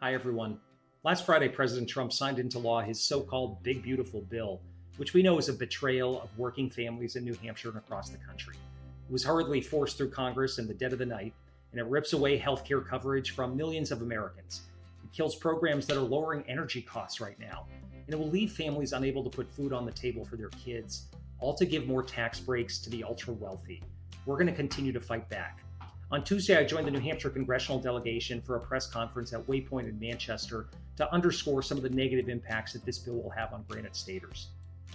Hi, everyone. Last Friday, President Trump signed into law his so-called Big Beautiful Bill, which we know is a betrayal of working families in New Hampshire and across the country. It was hurriedly forced through Congress in the dead of the night, and it rips away healthcare coverage from millions of Americans. It kills programs that are lowering energy costs right now, and it will leave families unable to put food on the table for their kids, all to give more tax breaks to the ultra-wealthy. We're going to continue to fight back. On Tuesday, I joined the New Hampshire congressional delegation for a press conference at Waypoint in Manchester to underscore some of the negative impacts that this bill will have on Granite Staters.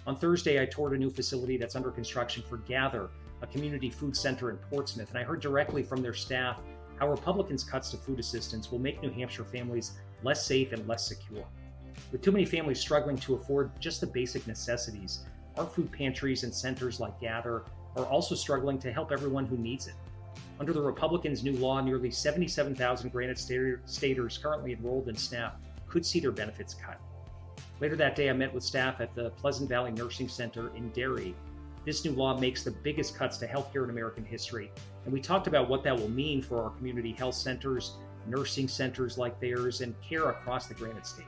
On Thursday, I toured a new facility that's under construction for Gather, a community food center in Portsmouth, and I heard directly from their staff how Republicans' cuts to food assistance will make New Hampshire families less safe and less secure. With too many families struggling to afford just the basic necessities, our food pantries and centers like Gather are also struggling to help everyone who needs it. Under the Republicans' new law, nearly 77,000 Granite Staters currently enrolled in SNAP could see their benefits cut. Later that day, I met with staff at the Pleasant Valley Nursing Center in Derry. This new law makes the biggest cuts to healthcare in American history, and we talked about what that will mean for our community health centers, nursing centers like theirs, and care across the Granite State.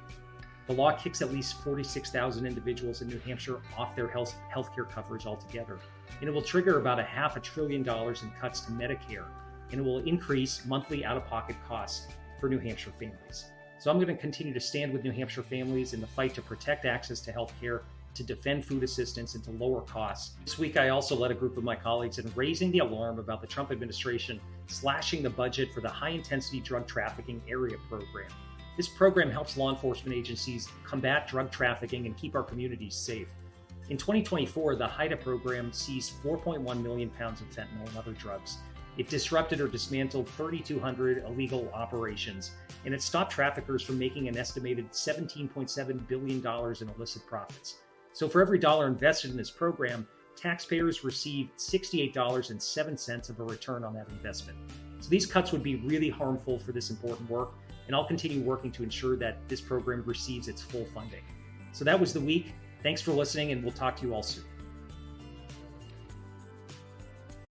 The law kicks at least 46,000 individuals in New Hampshire off their healthcare coverage altogether, and it will trigger about $500 billion in cuts to Medicare, and it will increase monthly out-of-pocket costs for New Hampshire families. So I'm going to continue to stand with New Hampshire families in the fight to protect access to healthcare, to defend food assistance, and to lower costs. This week, I also led a group of my colleagues in raising the alarm about the Trump administration slashing the budget for the high-intensity drug trafficking area program. This program helps law enforcement agencies combat drug trafficking and keep our communities safe. In 2024, the HIDTA program seized 4.1 million pounds of fentanyl and other drugs. It disrupted or dismantled 3,200 illegal operations, and it stopped traffickers from making an estimated $17.7 billion in illicit profits. So for every dollar invested in this program, taxpayers receive $68.07 of a return on that investment. So these cuts would be really harmful for this important work, and I'll continue working to ensure that this program receives its full funding. So that was the week. Thanks for listening, and we'll talk to you all soon.